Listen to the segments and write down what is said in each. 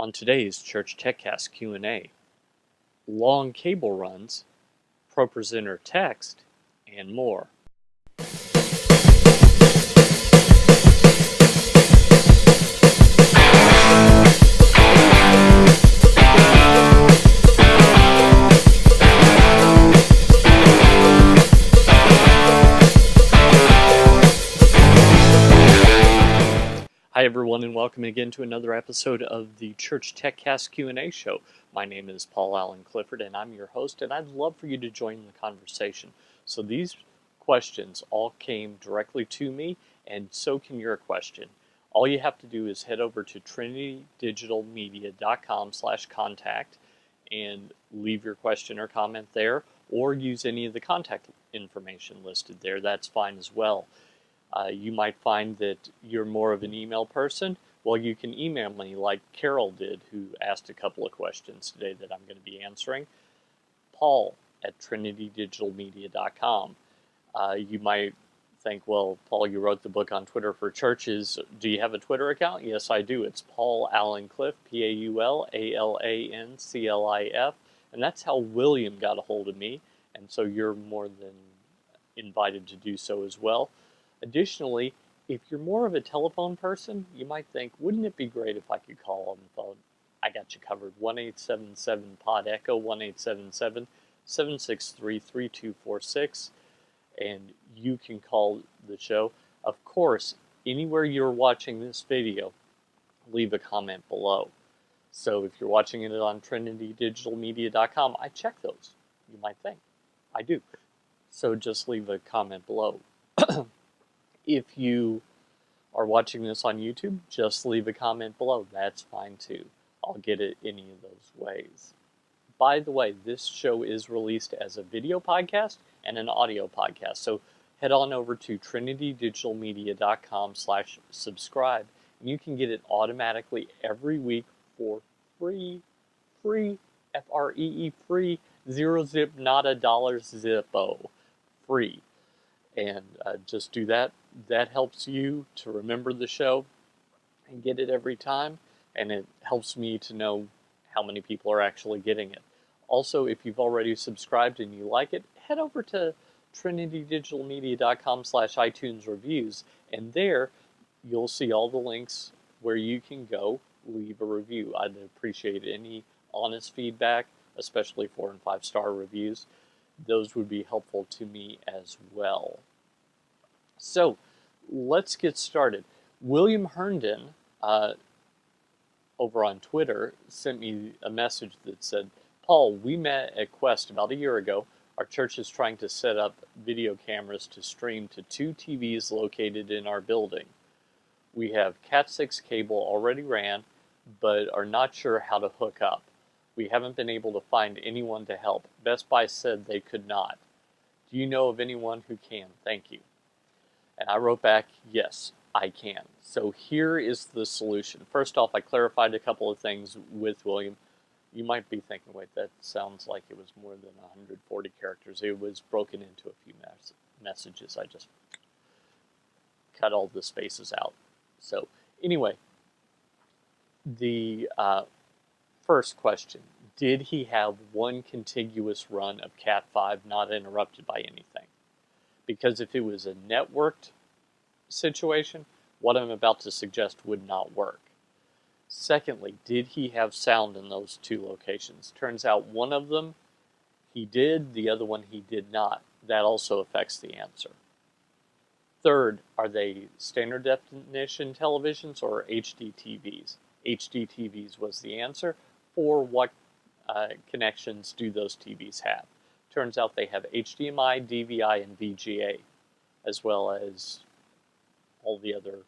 On today's Church TechCast Q&A, long cable runs, Propresenter text, and more. Hi everyone, and welcome again to another episode of the Church TechCast Q&A show. My name is Paul Allen Clifford, and I'm your host, and I'd love for you to join the conversation. So these questions all came directly to me, and so can your question. All you have to do is head over to trinitydigitalmedia.com/contact and leave your question or comment there, or use any of the contact information listed there. That's fine as well. You might find that you're more of an email person. Well, you can email me like Carol did, who asked a couple of questions today that I'm going to be answering. Paul@trinitydigitalmedia.com. You might think, well, Paul, you wrote the book on Twitter for churches. Do you have a Twitter account? Yes, I do. It's Paul Allen Cliff, PaulAlanclif. And that's how William got a hold of me. And so you're more than invited to do so as well. Additionally, if you're more of a telephone person, you might think, wouldn't it be great if I could call on the phone? I got you covered. 1-877-POD-ECHO, 1-877-763-3246, and you can call the show. Of course, anywhere you're watching this video, leave a comment below. So if you're watching it on trinitydigitalmedia.com, I check those. You might think. I do. So just leave a comment below. If you are watching this on YouTube, just leave a comment below. That's fine too. I'll get it any of those ways. By the way, this show is released as a video podcast and an audio podcast. So head on over to trinitydigitalmedia.com/subscribe, and you can get it automatically every week for free, F-R-E-E, free, zero zip, not a dollar zippo, free. And just do that. That helps you to remember the show and get it every time, and it helps me to know how many people are actually getting it. Also, if you've already subscribed and you like it, head over to trinitydigitalmedia.com/iTunes reviews, and there you'll see all the links where you can go leave a review. I'd appreciate any honest feedback, especially 4- and 5-star reviews. Those would be helpful to me as well. So let's get started. William Herndon over on Twitter sent me a message that said, Paul, we met at Quest about a year ago. Our church is trying to set up video cameras to stream to 2 TVs located in our building. We have Cat6 cable already ran, but are not sure how to hook up. We haven't been able to find anyone to help. Best Buy said they could not. Do you know of anyone who can? Thank you. And I wrote back, yes, I can. So here is the solution. First off, I clarified a couple of things with William. You might be thinking, wait, that sounds like it was more than 140 characters. It was broken into a few messages. I just cut all the spaces out. So anyway, the first question, did he have one contiguous run of Cat5 not interrupted by anything? Because if it was a networked situation, what I'm about to suggest would not work. Secondly, did he have sound in those 2 locations? Turns out one of them he did, the other one he did not. That also affects the answer. Third, are they standard definition televisions or HD TVs? HD TVs was the answer. For what connections do those TVs have? Turns out they have HDMI, DVI, and VGA, as well as all the other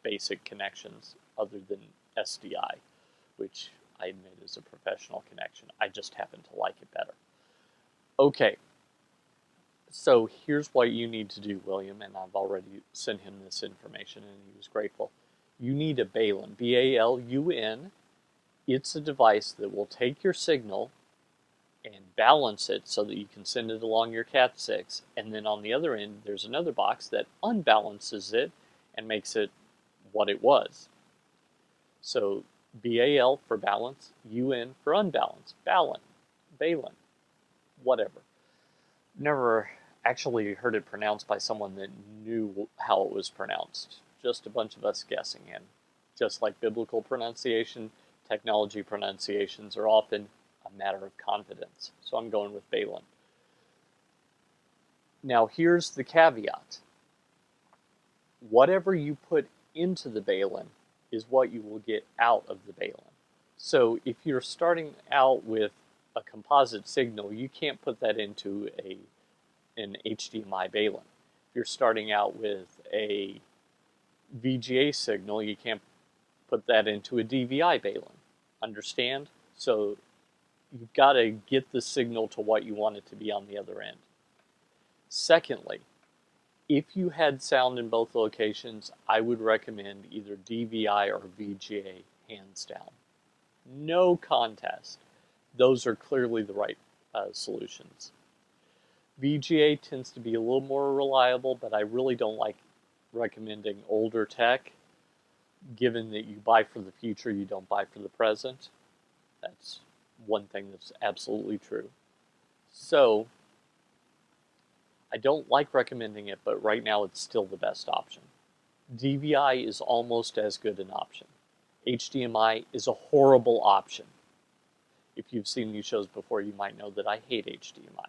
basic connections other than SDI, which I admit is a professional connection. I just happen to like it better. Okay, so here's what you need to do, William, and I've already sent him this information, and he was grateful. You need a Balun, B-A-L-U-N. It's a device that will take your signal and balance it so that you can send it along your Cat6, and then on the other end there's another box that unbalances it and makes it what it was. So BAL for balance, UN for unbalanced, Balin, whatever. Never actually heard it pronounced by someone that knew how it was pronounced. Just a bunch of us guessing. And just like biblical pronunciation, technology pronunciations are often a matter of confidence. So I'm going with Balin. Now here's the caveat. Whatever you put into the Balin is what you will get out of the Balin. So if you're starting out with a composite signal, you can't put that into an HDMI Balin. If you're starting out with a VGA signal, you can't put that into a DVI Balin. Understand? So you've got to get the signal to what you want it to be on the other end. Secondly, if you had sound in both locations, I would recommend either DVI or VGA, hands down. No contest. Those are clearly the right solutions. VGA tends to be a little more reliable, but I really don't like recommending older tech, given that you buy for the future, you don't buy for the present. That's one thing that's absolutely true. So, I don't like recommending it, but right now it's still the best option. DVI is almost as good an option. HDMI is a horrible option. If you've seen these shows before, you might know that I hate HDMI.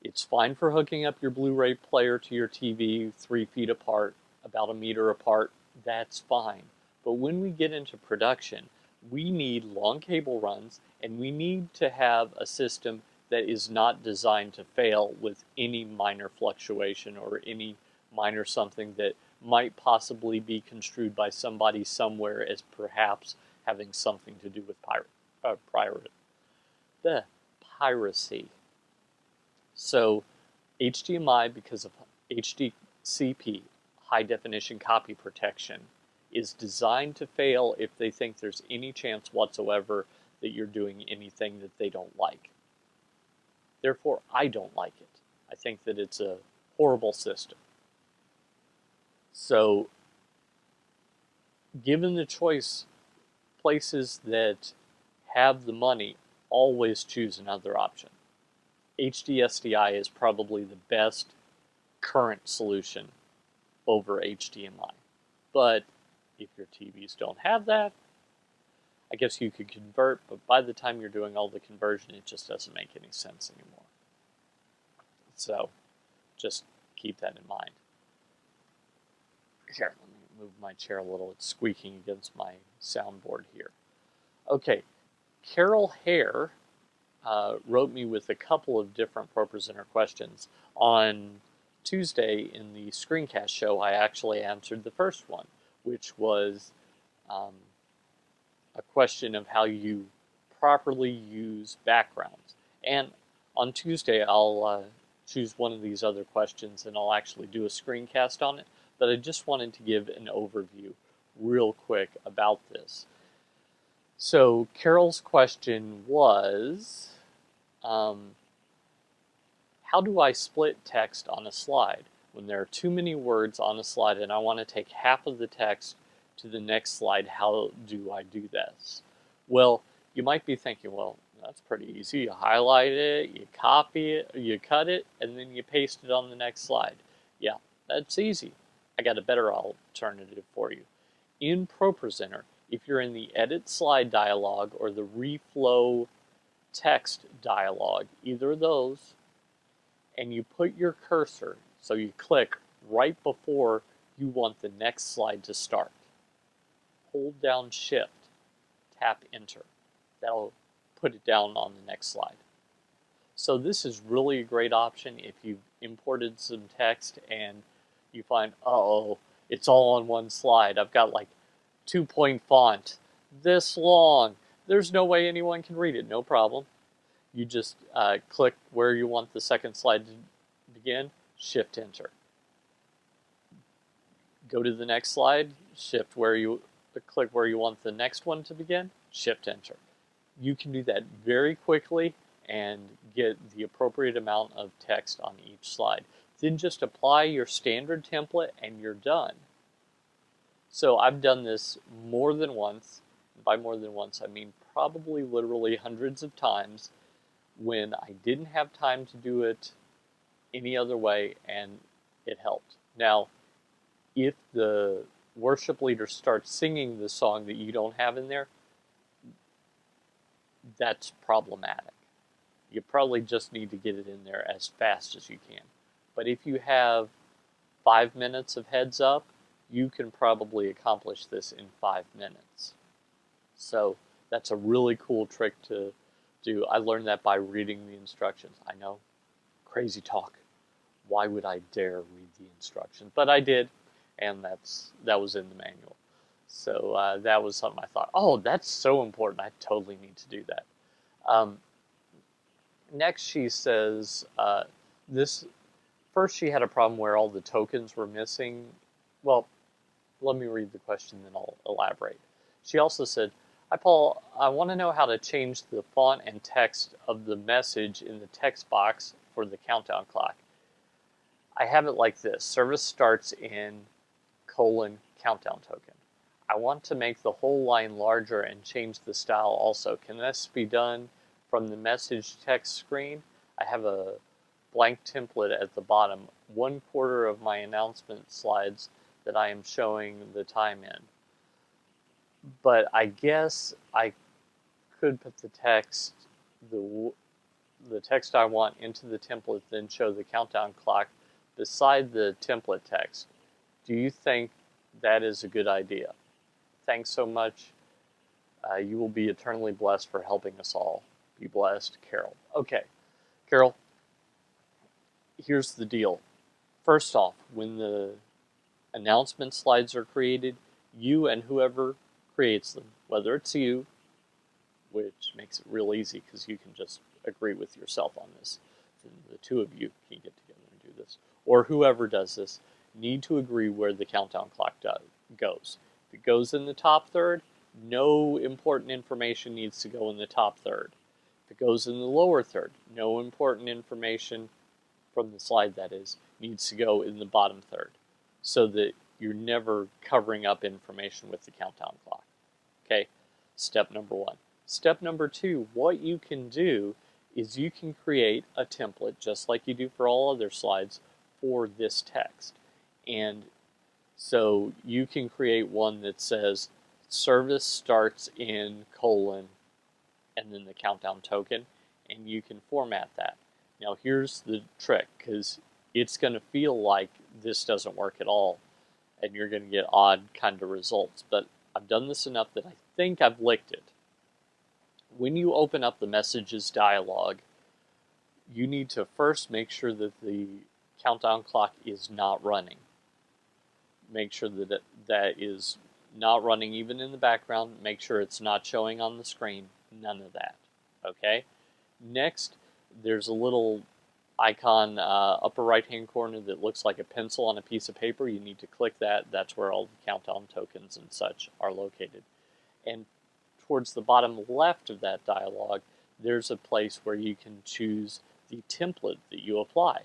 It's fine for hooking up your Blu-ray player to your TV 3 feet apart, about a meter apart. That's fine. But when we get into production, we need long cable runs, and we need to have a system that is not designed to fail with any minor fluctuation or any minor something that might possibly be construed by somebody somewhere as perhaps having something to do with piracy. So HDMI, because of HDCP, high definition copy protection, is designed to fail if they think there's any chance whatsoever that you're doing anything that they don't like. Therefore, I don't like it. I think that it's a horrible system. So, given the choice, places that have the money always choose another option. HDSDI is probably the best current solution over HDMI. But if your TVs don't have that, I guess you could convert, but by the time you're doing all the conversion, it just doesn't make any sense anymore. So, just keep that in mind. Here, let me move my chair a little. It's squeaking against my soundboard here. Okay, Carol Hare wrote me with a couple of different Propresenter questions. On Tuesday in the screencast show, I actually answered the first one, which was a question of how you properly use backgrounds. And on Tuesday, I'll choose one of these other questions and I'll actually do a screencast on it. But I just wanted to give an overview real quick about this. So Carol's question was, how do I split text on a slide? When there are too many words on a slide and I want to take half of the text to the next slide, how do I do this? Well, you might be thinking, well, that's pretty easy. You highlight it, you copy it, you cut it, and then you paste it on the next slide. Yeah, that's easy. I got a better alternative for you. In Propresenter, if you're in the Edit Slide dialog or the Reflow Text dialog, either of those, and you put your cursor, so you click right before you want the next slide to start. Hold down Shift, tap Enter. That'll put it down on the next slide. So this is really a great option if you've imported some text and you find, uh-oh, it's all on one slide. I've got like 2-point font, this long. There's no way anyone can read it. No problem. You just click where you want the second slide to begin, Shift Enter. Go to the next slide, click where you want the next one to begin, Shift Enter. You can do that very quickly and get the appropriate amount of text on each slide. Then just apply your standard template and you're done. So I've done this more than once. by more than once, I mean probably literally hundreds of times when I didn't have time to do it any other way, and it helped. Now, if the worship leader starts singing the song that you don't have in there, that's problematic. You probably just need to get it in there as fast as you can. But if you have 5 minutes of heads up, you can probably accomplish this in 5 minutes. So that's a really cool trick to do. I learned that by reading the instructions. I know, crazy talk. Why would I dare read the instructions? But I did, and that was in the manual. So that was something I thought, oh, that's so important. I totally need to do that. Next, she says this. First, she had a problem where all the tokens were missing. Well, let me read the question, then I'll elaborate. She also said, "Hi, Paul. I want to know how to change the font and text of the message in the text box for the countdown clock. I have it like this. Service starts in : countdown token. I want to make the whole line larger and change the style also. Can this be done from the message text screen? I have a blank template at the bottom, 1/4 of my announcement slides that I am showing the time in. But I guess I could put the text, the text I want into the template, then show the countdown clock beside the template text. Do you think that is a good idea? Thanks so much. You will be eternally blessed for helping us all. Be blessed, Carol." Okay, Carol, here's the deal. First off, when the announcement slides are created, you and whoever creates them, whether it's you, which makes it real easy because you can just agree with yourself on this, and the two of you can get together and do this, or whoever does this, need to agree where the countdown clock goes. If it goes in the top third, no important information needs to go in the top third. If it goes in the lower third, no important information from the slide, that is, needs to go in the bottom third, so that you're never covering up information with the countdown clock. Okay, step number one. Step number two, what you can do is you can create a template, just like you do for all other slides, for this text. And so you can create one that says service starts in : and then the countdown token, and you can format that. Now here's the trick, because it's going to feel like this doesn't work at all, and you're going to get odd kind of results. But I've done this enough that I think I've licked it. When you open up the messages dialog, you need to first make sure that the countdown clock is not running. Make sure that that is not running even in the background. Make sure it's not showing on the screen. None of that. Okay? Next, there's a little icon upper right hand corner that looks like a pencil on a piece of paper. You need to click that. That's where all the countdown tokens and such are located. And towards the bottom left of that dialog, there's a place where you can choose the template that you apply.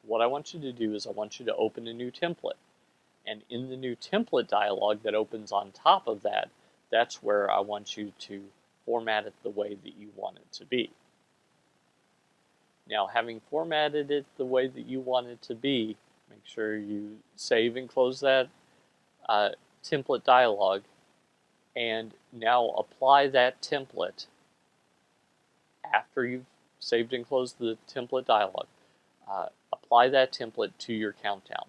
What I want you to do is I want you to open a new template. And in the new template dialog that opens on top of that, that's where I want you to format it the way that you want it to be. Now, having formatted it the way that you want it to be, make sure you save and close that template dialog, and now apply that template after you've saved and closed the template dialog. Apply that template to your countdown.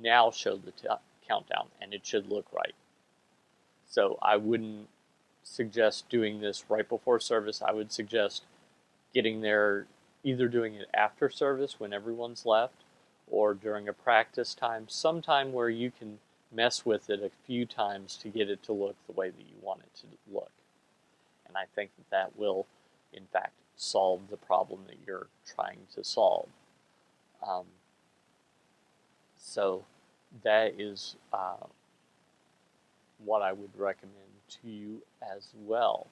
Now show the countdown, and it should look right. So I wouldn't suggest doing this right before service. I would suggest getting there, either doing it after service when everyone's left, or during a practice time, sometime where you can mess with it a few times to get it to look the way that you want it to look. And I think that that will, in fact, solve the problem that you're trying to solve. So that is what I would recommend to you as well.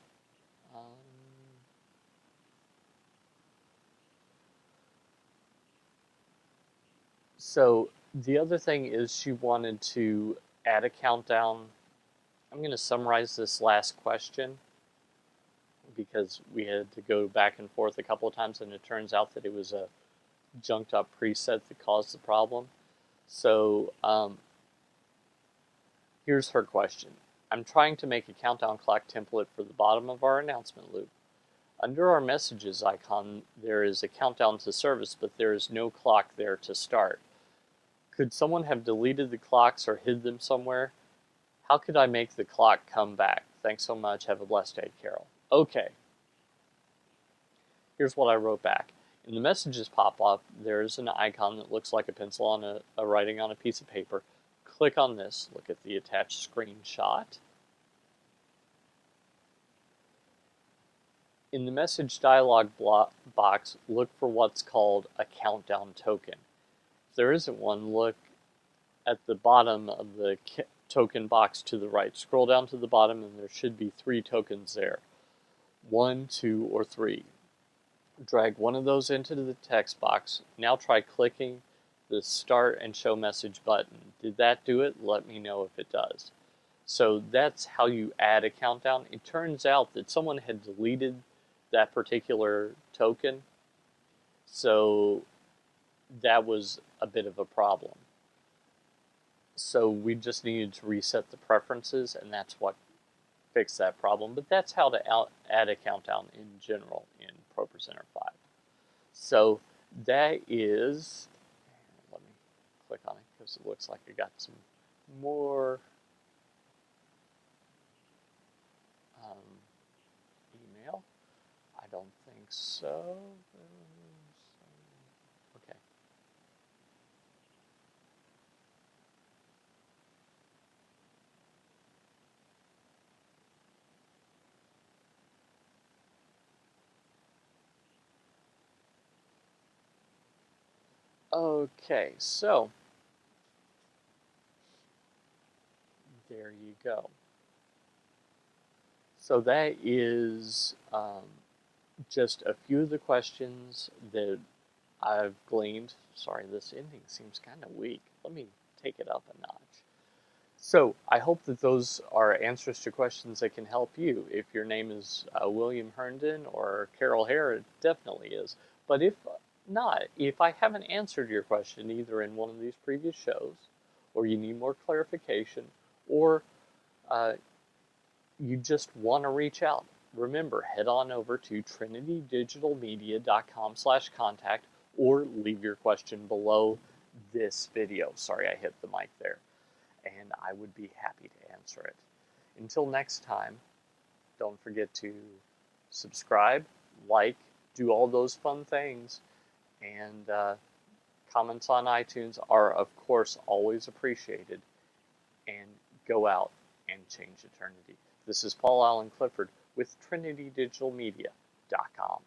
So the other thing is she wanted to add a countdown, I'm going to summarize this last question because we had to go back and forth a couple of times, and it turns out that it was a junked up preset that caused the problem. So here's her question. I'm trying to make a countdown clock template for the bottom of our announcement loop. Under our messages icon, there is a countdown to service, but there is no clock there to start. Could someone have deleted the clocks or hid them somewhere? How could I make the clock come back? Thanks so much. Have a blessed day, Carol. Okay. Here's what I wrote back. In the messages pop-up, there is an icon that looks like a pencil on a writing on a piece of paper. Click on this. Look at the attached screenshot. In the message dialog box, look for what's called a countdown token. If there isn't one, look at the bottom of the token box to the right. Scroll down to the bottom and there should be 3 tokens there. 1, 2, or 3. Drag one of those into the text box. Now try clicking the start and show message button. Did that do it? Let me know if it does. So that's how you add a countdown. It turns out that someone had deleted that particular token, so that was a bit of a problem. So we just needed to reset the preferences, and that's what fixed that problem. But that's how to add a countdown in general in Propresenter 5. So that is, let me click on it because it looks like I got some more email. I don't think so. Okay. Okay, so there you go. So that is just a few of the questions that I've gleaned. Sorry, this ending seems kind of weak. Let me take it up a notch. So I hope that those are answers to questions that can help you. If your name is William Herndon or Carol Hare, it definitely is. But if not, if I haven't answered your question either in one of these previous shows, or you need more clarification, or you just want to reach out, remember, head on over to trinitydigitalmedia.com/contact or leave your question below this video. Sorry, I hit the mic there. And I would be happy to answer it. Until next time, don't forget to subscribe, like, do all those fun things, and comments on iTunes are, of course, always appreciated. And go out and change eternity. This is Paul Allen Clifford with trinitydigitalmedia.com.